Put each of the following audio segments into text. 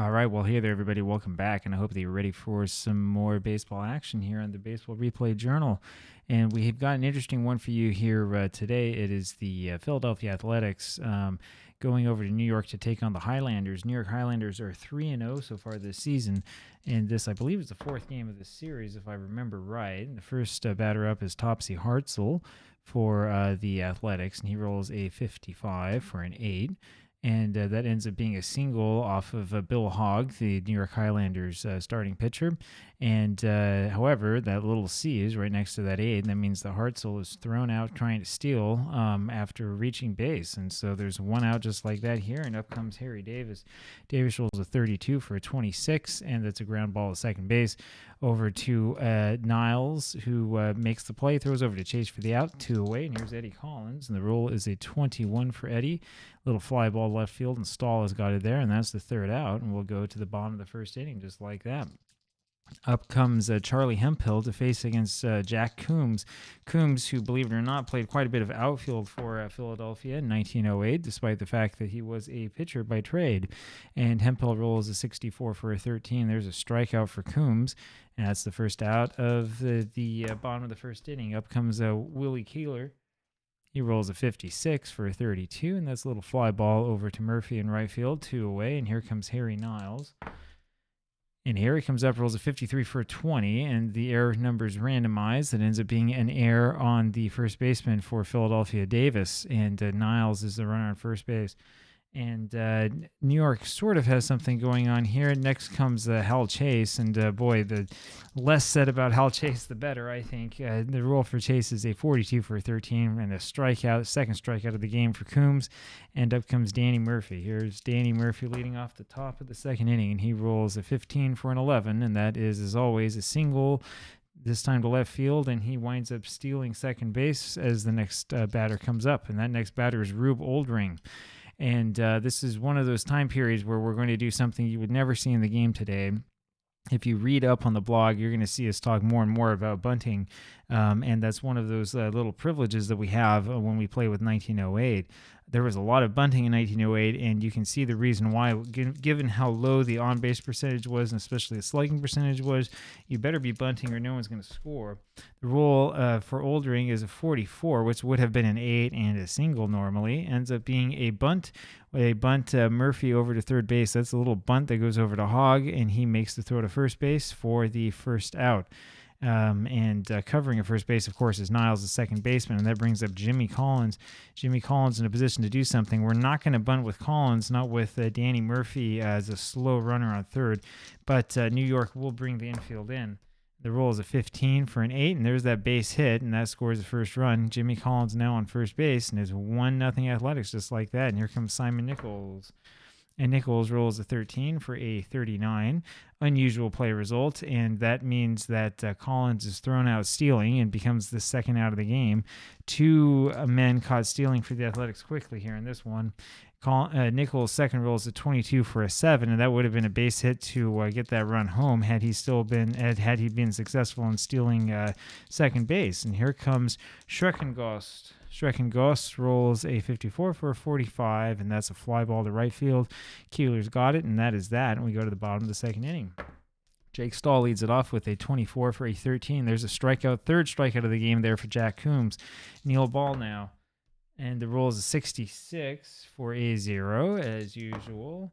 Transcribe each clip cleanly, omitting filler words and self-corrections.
All right, well, hey there, everybody. Welcome back, and I hope that you're ready for some more baseball action here on the Baseball Replay Journal. And we have got an interesting one for you here today. It is the Philadelphia Athletics going over to New York to take on the Highlanders. New York Highlanders are 3-0 so far this season, and this, I believe, is the fourth game of the series, if I remember right. And the first batter up is Topsy Hartzell for the Athletics, and he rolls a 55 for an 8. And that ends up being a single off of Bill Hogg, the New York Highlanders starting pitcher. And however, that little C is right next to that 8, and that means the Hartzell is thrown out trying to steal after reaching base. And so there's one out just like that here, and up comes Harry Davis. Davis rolls a 32 for a 26, and that's a ground ball at second base. Over to Niles, who makes the play, throws over to Chase for the out, 2 away, and here's Eddie Collins, and the roll is a 21 for Eddie. Little fly ball left field, and Stahl has got it there, and that's the third out, and we'll go to the bottom of the first inning just like that. Up comes Charlie Hemphill to face against Jack Coombs. Coombs, who, believe it or not, played quite a bit of outfield for Philadelphia in 1908, despite the fact that he was a pitcher by trade. And Hemphill rolls a 64 for a 13. There's a strikeout for Coombs, and that's the first out of the bottom of the first inning. Up comes Willie Keeler. He rolls a 56 for a 32, and that's a little fly ball over to Murphy in right field, 2 away, and here comes Harry Niles. And Harry comes up, rolls a 53 for a 20, and the error number's randomized. It ends up being an error on the first baseman for Philadelphia, Davis, and Niles is the runner on first base. And New York sort of has something going on here. Next comes Hal Chase, and boy, the less said about Hal Chase, the better, I think. The roll for Chase is a 42 for a 13, and a strikeout, second strikeout of the game for Coombs. And up comes Danny Murphy. Here's Danny Murphy leading off the top of the second inning, and he rolls a 15 for an 11, and that is, as always, a single, this time to left field, and he winds up stealing second base as the next batter comes up. And that next batter is Rube Oldring. And this is one of those time periods where we're going to do something you would never see in the game today. If you read up on the blog, you're going to see us talk more and more about bunting, and that's one of those little privileges that we have when we play with 1908. There was a lot of bunting in 1908, and you can see the reason why. Given how low the on-base percentage was, and especially the slugging percentage was, you better be bunting or no one's going to score. The rule for Oldring is a 44, which would have been an 8 and a single normally. Ends up being a bunt. Murphy over to third base. That's a little bunt that goes over to Hogg, and he makes the throw to first base for the first out. And covering at first base, of course, is Niles, the second baseman, and that brings up Jimmy Collins. Jimmy Collins in a position to do something. We're not going to bunt with Collins, not with Danny Murphy as a slow runner on third, but New York will bring the infield in. The roll is a 15 for an 8, and there's that base hit, and that scores the first run. Jimmy Collins now on first base, and it's 1-0 Athletics just like that. And here comes Simon Nichols. And Nichols rolls a 13 for a 39. Unusual play result, and that means that Collins is thrown out stealing and becomes the second out of the game. 2 men caught stealing for the Athletics quickly here in this one. Nichols' second roll is a 22 for a 7, and that would have been a base hit to get that run home had he been successful in stealing second base. And here comes Schreckengost. Schreckengost rolls a 54 for a 45, and that's a fly ball to right field. Keeler's got it, and that is that. And we go to the bottom of the second inning. Jake Stahl leads it off with a 24 for a 13. There's a strikeout, third strikeout of the game there for Jack Coombs. Neil Ball now. And the roll is a 66 for a 0, as usual.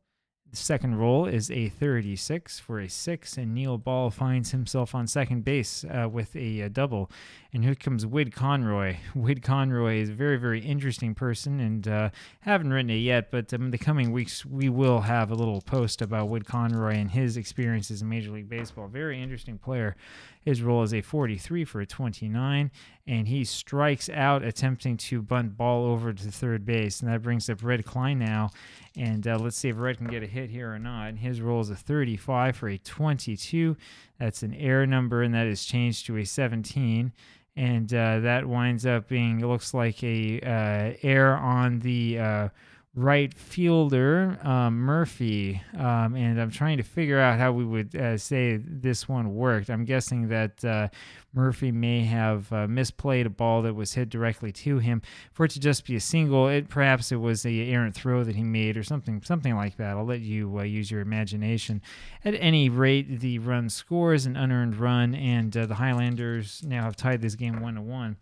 The second roll is a 36 for a 6, and Neil Ball finds himself on second base with a double. And here comes Whit Conroy. Whit Conroy is a very, very interesting person, and haven't written it yet, but in the coming weeks we will have a little post about Whit Conroy and his experiences in Major League Baseball. Very interesting player. His roll is a 43 for a 29, and he strikes out attempting to bunt ball over to third base, and that brings up Red Klein now. And let's see if Red can get a hit here or not. His roll is a 35 for a 22. That's an error number, and that is changed to a 17. And that winds up being, it looks like a error on the right fielder, Murphy. And I'm trying to figure out how we would say this one worked. I'm guessing that Murphy may have misplayed a ball that was hit directly to him. For it to just be a single, perhaps it was a errant throw that he made or something like that. I'll let you use your imagination. At any rate, the run scores an unearned run, and the Highlanders now have tied this game 1-1.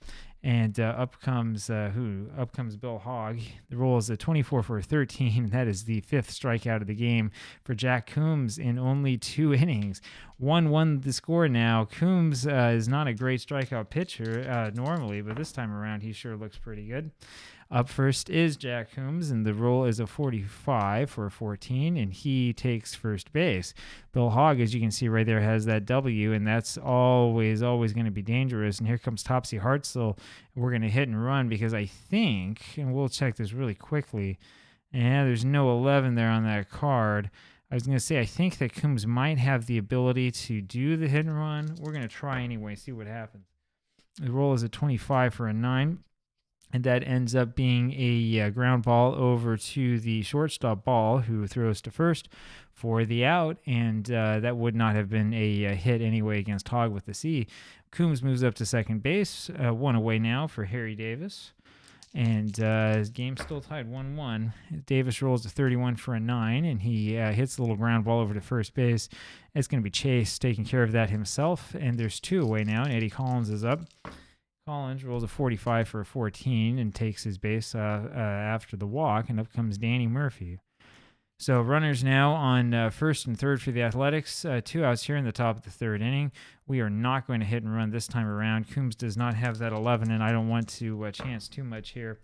And up comes Bill Hogg. The roll is a 24 for 13. That is the 5th strikeout of the game for Jack Coombs in only 2 innings. 1-1 the score now. Coombs is not a great strikeout pitcher normally, but this time around he sure looks pretty good. Up first is Jack Coombs, and the roll is a 45 for 14, and he takes first base. Bill Hogg, as you can see right there, has that W, and that's always going to be dangerous. And here comes Topsy Hartzell. We're going to hit and run because I think, and we'll check this really quickly, and there's no 11 there on that card. I was going to say, I think that Coombs might have the ability to do the hit and run. We're going to try anyway, see what happens. The roll is a 25 for a 9. And that ends up being a ground ball over to the shortstop Ball, who throws to first for the out. And that would not have been a hit anyway against Hogg with the C. Coombs moves up to second base. 1 away now for Harry Davis. And his game's still tied 1-1. Davis rolls a 31 for a 9, and he hits a little ground ball over to first base. It's going to be Chase taking care of that himself. And there's 2 away now, and Eddie Collins is up. Collins rolls a 45 for a 14 and takes his base after the walk, and up comes Danny Murphy. So runners now on first and third for the Athletics. 2 outs here in the top of the 3rd inning. We are not going to hit and run this time around. Coombs does not have that 11, and I don't want to chance too much here.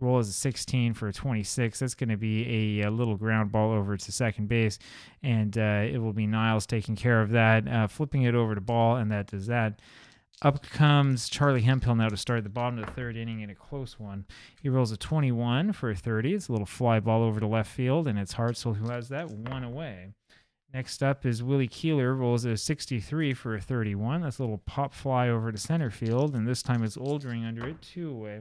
Roll is a 16 for a 26. That's going to be a little ground ball over to second base, and it will be Niles taking care of that, flipping it over to Ball, and that does that. Up comes Charlie Hemphill now to start the bottom of the 3rd inning in a close one. He rolls a 21 for a 30. It's a little fly ball over to left field, and it's Hartzell who has that 1 away. Next up is Willie Keeler, rolls a 63 for a 31. That's a little pop fly over to center field, and this time it's Oldring under it, 2 away.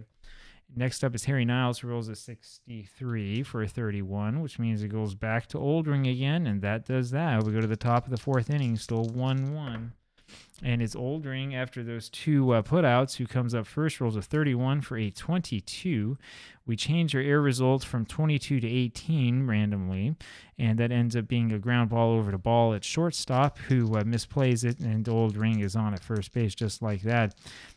Next up is Harry Niles, who rolls a 63 for a 31, which means it goes back to Oldring again, and that does that. We go to the top of the 4th inning, still 1-1. And it's Oldring after those 2 putouts, who comes up first, rolls a 31 for a 22. We change our air results from 22 to 18 randomly, and that ends up being a ground ball over to Ball at shortstop, who misplays it, and Oldring is on at first base just like that.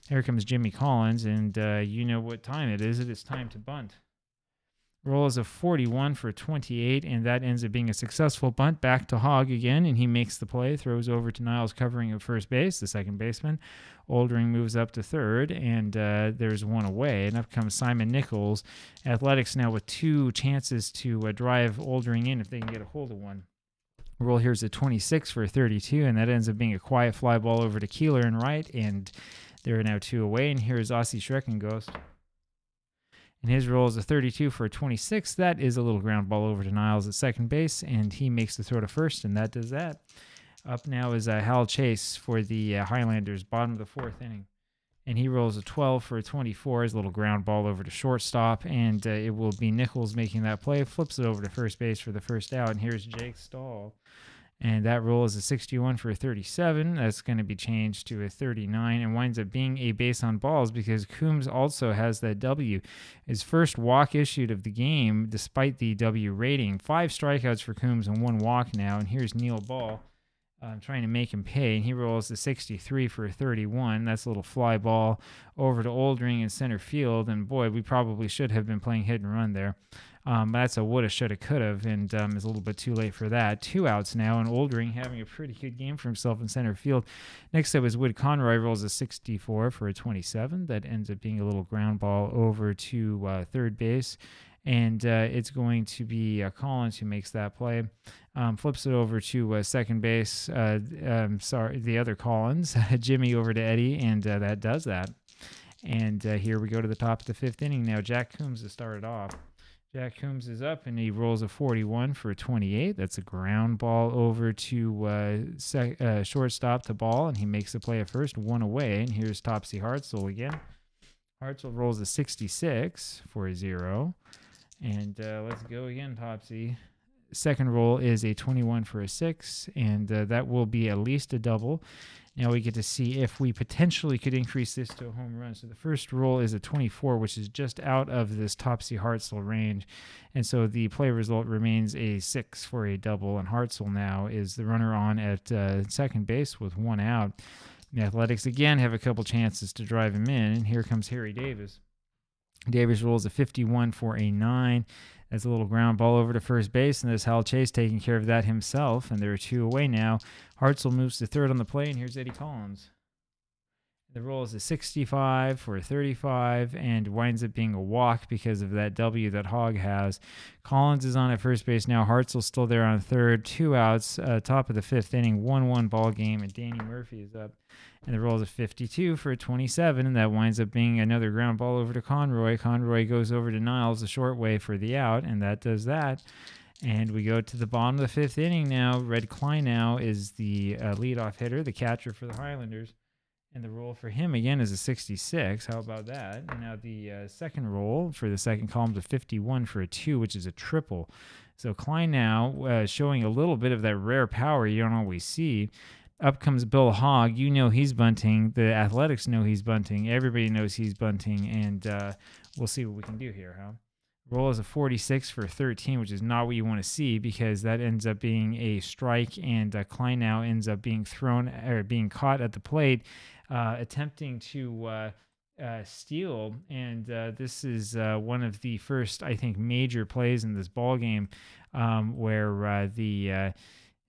Here comes Jimmy Collins, and you know what time it is. It is time to bunt. Roll is a 41 for 28, and that ends up being a successful bunt back to Hogg again, and he makes the play, throws over to Niles covering at first base, the second baseman. Oldring moves up to third, and there's 1 away, and up comes Simon Nichols. Athletics now with 2 chances to drive Oldring in if they can get a hold of one. Roll here's a 26 for a 32, and that ends up being a quiet fly ball over to Keeler and right, and there are now 2 away, and here's Ossie Schreckenghost. And his roll is a 32 for a 26. That is a little ground ball over to Niles at second base, and he makes the throw to first, and that does that. Up now is Hal Chase for the Highlanders, bottom of the 4th inning. And he rolls a 12 for a 24, his little ground ball over to shortstop, and it will be Nichols making that play, flips it over to first base for the first out, and here's Jake Stahl. And that roll is a 61 for a 37. That's going to be changed to a 39 and winds up being a base on balls because Coombs also has that W. His first walk issued of the game, despite the W rating. 5 strikeouts for Coombs and 1 walk now. And here's Neil Ball trying to make him pay. And he rolls a 63 for a 31. That's a little fly ball over to Oldring in center field. And boy, we probably should have been playing hit and run there. That's a woulda, shoulda, coulda, and it's a little bit too late for that. 2 outs now, and Oldring having a pretty good game for himself in center field. Next up is Wood Conroy, rolls a 64 for a 27. That ends up being a little ground ball over to third base, and it's going to be Collins who makes that play. Flips it over to second base. The other Collins, Jimmy over to Eddie, and that does that. And here we go to the top of the 5th inning now. Jack Coombs has started off. Jack Coombs is up, and he rolls a 41 for a 28. That's a ground ball over to shortstop to Ball, and he makes the play at first, 1 away. And here's Topsy Hartzell again. Hartzell rolls a 66 for a 0. And let's go again, Popsy. Second roll is a 21 for a 6, and that will be at least a double. Now we get to see if we potentially could increase this to a home run. So the first roll is a 24, which is just out of this Topsy Hartzell range. And so the play result remains a 6 for a double, and Hartzell now is the runner on at second base with 1 out. The Athletics again have a couple chances to drive him in, and here comes Harry Davis. Davis rolls a 51 for a 9. That's a little ground ball over to first base, and there's Hal Chase taking care of that himself, and there are 2 away now. Hartzell moves to third on the play, and here's Eddie Collins. The roll is a 65 for a 35 and winds up being a walk because of that W that Hogg has. Collins is on at first base now. Hartzell's still there on third. 2 outs, top of the 5th inning, 1-1 ball game, and Danny Murphy is up. And the roll is a 52 for a 27, and that winds up being another ground ball over to Conroy. Conroy goes over to Niles the short way for the out, and that does that. And we go to the bottom of the 5th inning now. Red Klein now is the leadoff hitter, the catcher for the Highlanders. And the roll for him, again, is a 66. How about that? And now the second roll for the second column is a 51 for a 2, which is a triple. So Klein now showing a little bit of that rare power you don't always see. Up comes Bill Hogg. You know he's bunting. The Athletics know he's bunting. Everybody knows he's bunting. And we'll see what we can do here, huh? Roll is a 46 for 13, which is not what you want to see because that ends up being a strike, and Klein now ends up being thrown or being caught at the plate, attempting to steal. And this is one of the first, I think, major plays in this ball game where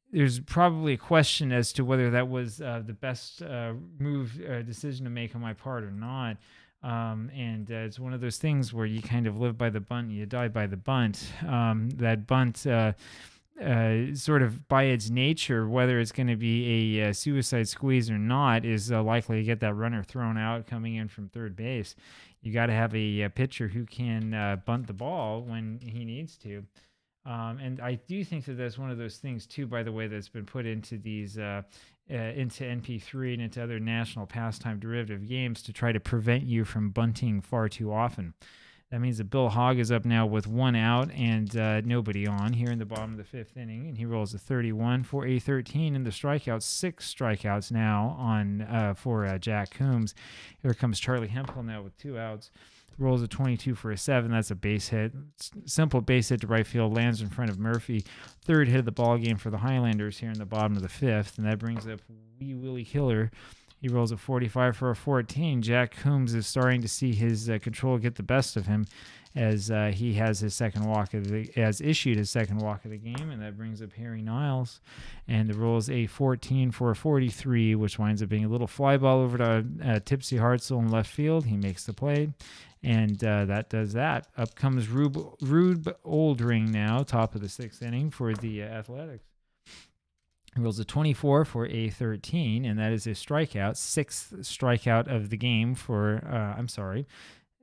there's probably a question as to whether that was the best decision to make on my part or not. And it's one of those things where you kind of live by the bunt and you die by the bunt. That bunt, sort of by its nature, whether it's going to be a suicide squeeze or not, is likely to get that runner thrown out coming in from third base. You got to have a pitcher who can bunt the ball when he needs to. And I do think that that's one of those things, too, by the way, that's been put into these into NP3 and into other national pastime derivative games to try to prevent you from bunting far too often. That means that Bill Hogg is up now with 1 out and nobody on here in the bottom of the 5th inning, and he rolls a 31 for a 13, and the strikeouts, 6 strikeouts now on for Jack Coombs. Here comes Charlie Hemphill now with 2 outs. Rolls a 22 for a 7. That's a base hit. Simple base hit to right field. Lands in front of Murphy. Third hit of the ball game for the Highlanders here in the bottom of the 5th. And that brings up Wee Willie Killer. He rolls a 45 for a 14. Jack Coombs is starting to see his control get the best of him as he has his second walk has issued his second walk of the game, and that brings up Harry Niles, and the roll is a 14 for a 43, which winds up being a little fly ball over to Tipsy Hartzell in left field. He makes the play, and that does that. Up comes Rube Oldring now, top of the 6th inning for the Athletics. He rolls a 24 for a 13, and that is a strikeout, 6th strikeout of the game for,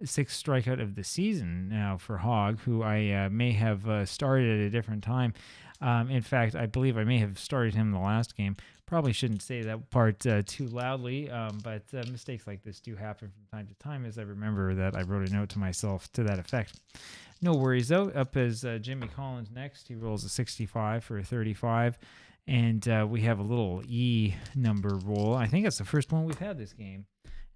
6th strikeout of the season now for Hogg, who I may have started at a different time. In fact, I believe I may have started him in the last game. Probably shouldn't say that part too loudly, but mistakes like this do happen from time to time, as I remember that I wrote a note to myself to that effect. No worries, though. Up is Jimmy Collins next. He rolls a 65 for a 35. And we have a little E number roll. I think that's the first one we've had this game.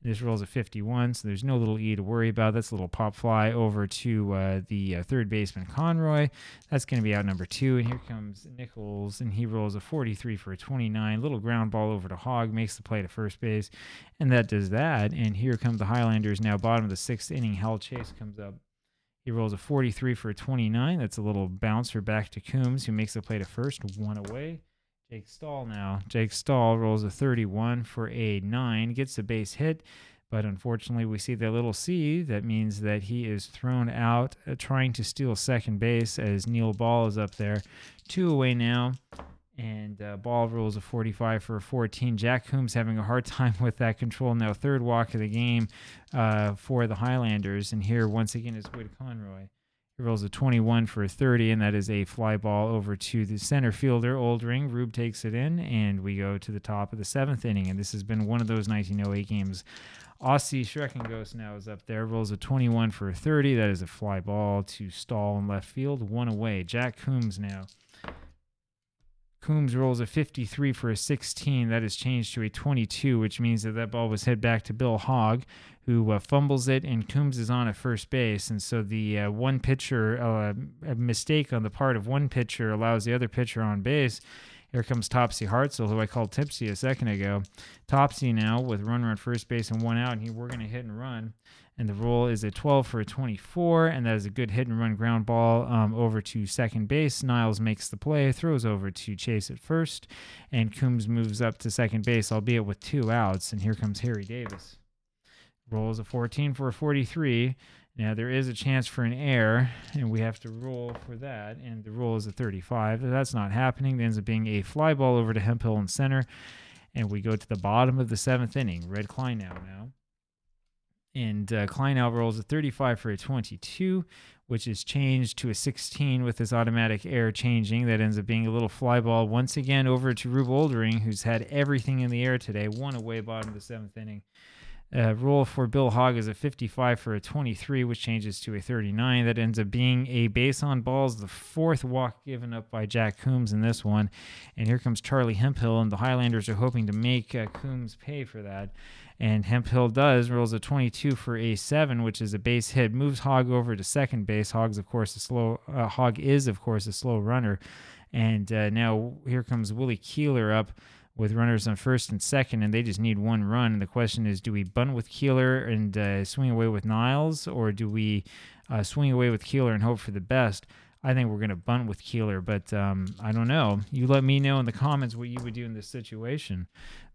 This rolls a 51, so there's no little E to worry about. That's a little pop fly over to the third baseman, Conroy. That's going to be out number 2. And here comes Nichols, and he rolls a 43 for a 29. Little ground ball over to Hogg, makes the play to first base, and that does that. And here come the Highlanders now, bottom of the 6th inning. Hal Chase comes up. He rolls a 43 for a 29. That's a little bouncer back to Coombs, who makes the play to first, 1 away. Jake Stahl now. Jake Stahl rolls a 31 for a 9, gets a base hit, but unfortunately we see the little C. That means that he is thrown out trying to steal second base as Neil Ball is up there. 2 away now, and Ball rolls a 45 for a 14. Jack Coombs having a hard time with that control now. Third walk of the game for the Highlanders, and here once again is Wood Conroy. He rolls a 21 for a 30, and that is a fly ball over to the center fielder, Oldring. Rube takes it in, and we go to the top of the 7th inning, and this has been one of those 1908 games. Aussie Schreckenghost now is up there, rolls a 21 for a 30. That is a fly ball to Stahl in left field, 1 away. Jack Coombs now. Coombs rolls a 53 for a 16. That is changed to a 22, which means that ball was hit back to Bill Hogg, who fumbles it, and Coombs is on at first base. And so the one pitcher, a mistake on the part of one pitcher allows the other pitcher on base. Here comes Topsy Hartzell, who I called Tipsy a second ago. Topsy now with runner on first base and 1 out, and we're going to hit and run. And the roll is a 12 for a 24, and that is a good hit and run ground ball over to second base. Niles makes the play, throws over to Chase at first, and Coombs moves up to second base, albeit with 2 outs. And here comes Harry Davis. Roll is a 14 for a 43. Now, there is a chance for an error, and we have to roll for that, and the roll is a 35. That's not happening. It ends up being a fly ball over to Hemphill in center, and we go to the bottom of the 7th inning. Red Kleinow now. And Kleinow rolls a 35 for a 22, which is changed to a 16 with his automatic error changing. That ends up being a little fly ball once again over to Rube Oldring, who's had everything in the air today. 1 away, bottom of the 7th inning. Roll for Bill Hogg is a 55 for a 23, which changes to a 39. That ends up being a base on balls, the 4th walk given up by Jack Coombs in this one. And here comes Charlie Hemphill, and the Highlanders are hoping to make Coombs pay for that. And Hemphill does, rolls a 22 for a 7, which is a base hit, moves Hogg over to second base. Hogg is, of course, a slow runner. And now here comes Willie Keeler up with runners on first and second, and they just need 1 run. And the question is, do we bunt with Keeler and swing away with Niles, or do we swing away with Keeler and hope for the best? I think we're going to bunt with Keeler, but I don't know. You let me know in the comments what you would do in this situation.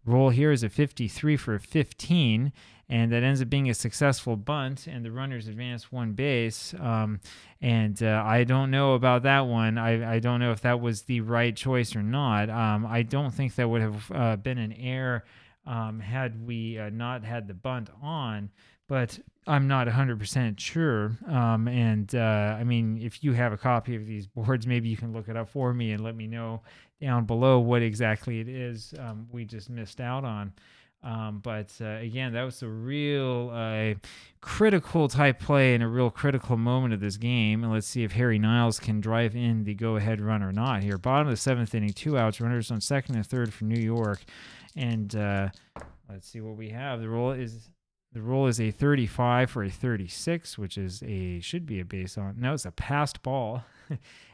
Roll here is a 53 for a 15, and that ends up being a successful bunt, and the runners advance 1 base. I don't know about that one. I don't know if that was the right choice or not. I don't think that would have been an error had we not had the bunt on, but I'm not 100% sure. I mean, if you have a copy of these boards, maybe you can look it up for me and let me know down below what exactly it is we just missed out on. Again, that was a real critical type play and a real critical moment of this game. And let's see if Harry Niles can drive in the go-ahead run or not here. Bottom of the 7th inning, 2 outs, runners on second and third for New York. And let's see what we have. The roll is a 35 for a 36, which is should be a base on. No, it's a passed ball.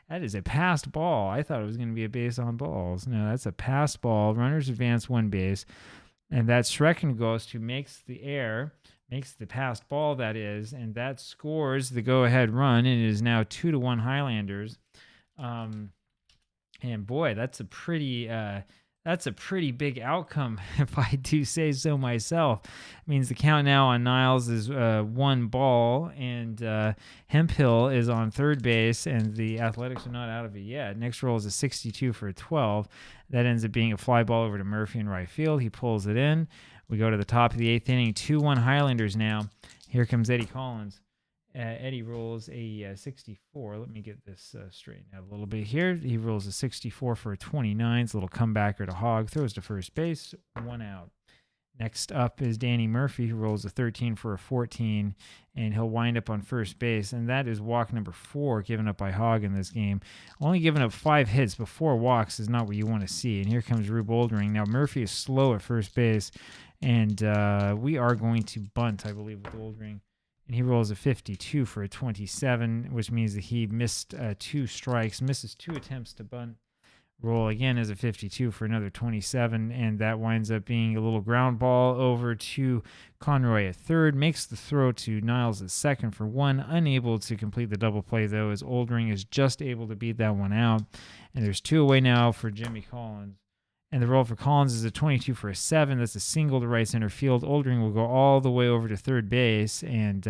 That is a passed ball. I thought it was going to be a base on balls. No, that's a passed ball. Runners advance 1 base. And that's Schreckenghost who makes the passed ball, that is, and that scores the go-ahead run, and it is now 2-1 Highlanders. And boy, that's a pretty big outcome, if I do say so myself. It means the count now on Niles is 1 ball, and Hemphill is on third base, and the Athletics are not out of it yet. Next roll is a 62 for a 12. That ends up being a fly ball over to Murphy in right field. He pulls it in. We go to the top of the 8th inning, 2-1 Highlanders now. Here comes Eddie Collins. Eddie rolls a 64. Let me get this straightened out a little bit here. He rolls a 64 for a 29. It's a little comebacker to Hogg. Throws to first base. 1 out. Next up is Danny Murphy, who rolls a 13 for a 14, and he'll wind up on first base. And that is walk number 4 given up by Hogg in this game. Only giving up 5 hits, but 4 walks is not what you want to see. And here comes Rube Oldring. Now, Murphy is slow at first base, and we are going to bunt, I believe, with Oldring. And he rolls a 52 for a 27, which means that he missed 2 strikes, misses 2 attempts to bunt. Roll again as a 52 for another 27, and that winds up being a little ground ball over to Conroy at third. Makes the throw to Niles at second for 1. Unable to complete the double play, though, as Oldring is just able to beat that one out. And there's 2 away now for Jimmy Collins. And the roll for Collins is a 22 for a 7. That's a single to right center field. Oldring will go all the way over to third base. And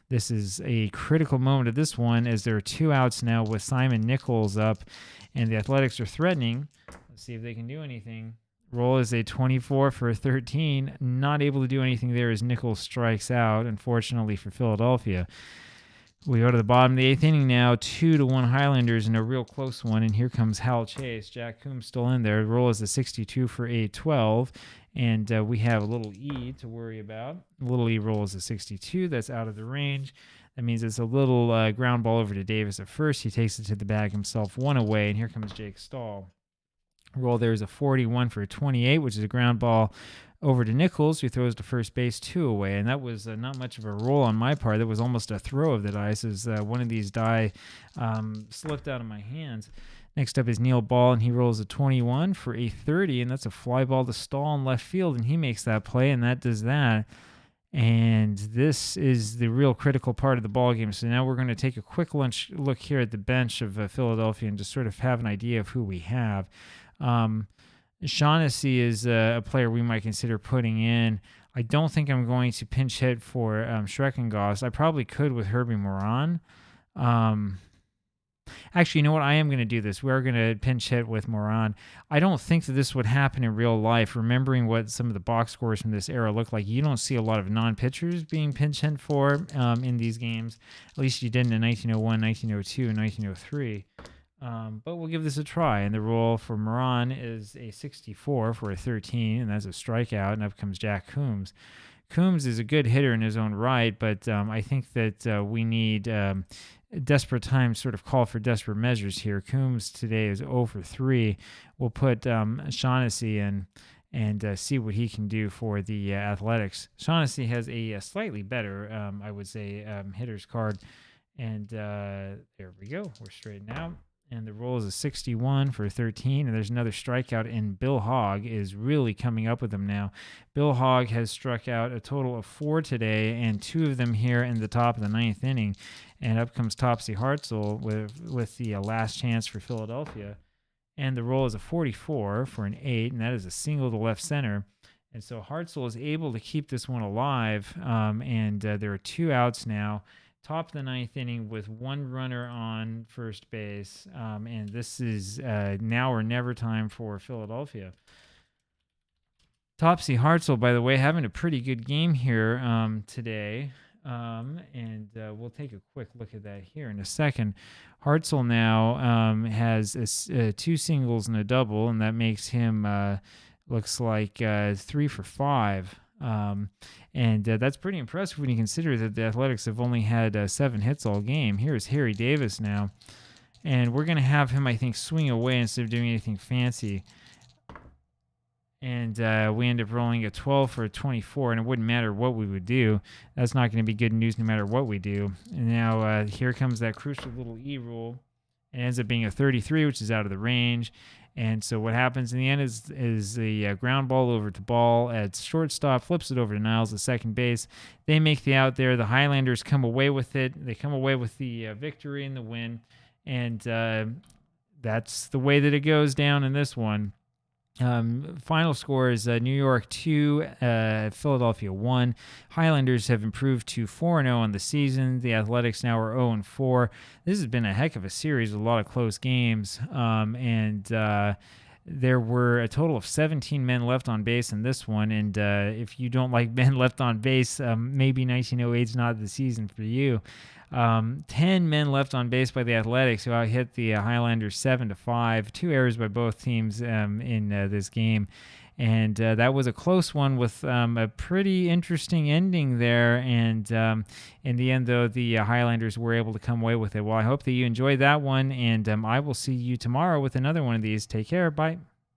this is a critical moment of this one, as there are 2 outs now with Simon Nichols up. And the Athletics are threatening. Let's see if they can do anything. Roll is a 24 for a 13. Not able to do anything there as Nichols strikes out, unfortunately for Philadelphia. We go to the bottom of the 8th inning now, 2-1 Highlanders in a real close one, and here comes Hal Chase. Jack Coombs still in there. Roll is a 62 for a 12, and we have a little E to worry about. Little E roll is a 62. That's out of the range. That means it's a little ground ball over to Davis at first. He takes it to the bag himself, 1 away, and here comes Jake Stahl. Roll there is a 41 for a 28, which is a ground ball over to Nichols, who throws to first base, 2 away. And that was not much of a roll on my part. That was almost a throw of the dice, as one of these die slipped out of my hands. Next up is Neil Ball, and he rolls a 21 for a 30, and that's a fly ball to Stahl in left field, and he makes that play, and that does that. And this is the real critical part of the ball game. So now we're going to take a quick look here at the bench of Philadelphia and just sort of have an idea of who we have. Shaughnessy is a player we might consider putting in. I don't think I'm going to pinch hit for Schreckengoss. I probably could with Herbie Moran. Actually, you know what? I am going to do this. We are going to pinch hit with Moran. I don't think that this would happen in real life. Remembering what some of the box scores from this era look like, you don't see a lot of non-pitchers being pinch hit for in these games. At least you didn't in 1901, 1902, and 1903. But we'll give this a try. And the roll for Moran is a 64 for a 13, and that's a strikeout. And up comes Jack Coombs. Coombs is a good hitter in his own right, but I think that we need desperate times sort of call for desperate measures here. Coombs today is 0 for 3. We'll put Shaughnessy in and see what he can do for the Athletics. Shaughnessy has a slightly better, I would say, hitter's card. And there we go. We're straight out. And the roll is a 61 for 13. And there's another strikeout, and Bill Hogg is really coming up with them now. Bill Hogg has struck out a total of 4 today, and 2 of them here in the top of the 9th inning. And up comes Topsy Hartzell with the last chance for Philadelphia. And the roll is a 44 for an 8, and that is a single to left center. And so Hartzell is able to keep this one alive, and there are 2 outs now. Top of the 9th inning with 1 runner on first base, and this is now or never time for Philadelphia. Topsy Hartzell, by the way, having a pretty good game here today, and we'll take a quick look at that here in a second. Hartzell now has 2 singles and a double, and that makes him looks like 3 for 5. And that's pretty impressive when you consider that the Athletics have only had 7 hits all game. Here's Harry Davis now. And we're going to have him, I think, swing away instead of doing anything fancy. And we end up rolling a 12 for a 24, and it wouldn't matter what we would do. That's not going to be good news no matter what we do. And now here comes that crucial little E rule. It ends up being a 33, which is out of the range. And so what happens in the end is the ground ball over to Ball at shortstop, flips it over to Niles at second base. They make the out there. The Highlanders come away with it. They come away with the victory and the win. And that's the way that it goes down in this one. Final score is New York 2, Philadelphia 1. Highlanders have improved to 4-0 on the season. The Athletics now are 0-4. This has been a heck of a series with a lot of close games. And there were a total of 17 men left on base in this one. And if you don't like men left on base, maybe 1908 is not the season for you. 10 men left on base by the Athletics, who hit the Highlanders 7-5. 2 errors by both teams in this game. And that was a close one with a pretty interesting ending there. And in the end, though, the Highlanders were able to come away with it. Well, I hope that you enjoyed that one. And I will see you tomorrow with another one of these. Take care. Bye.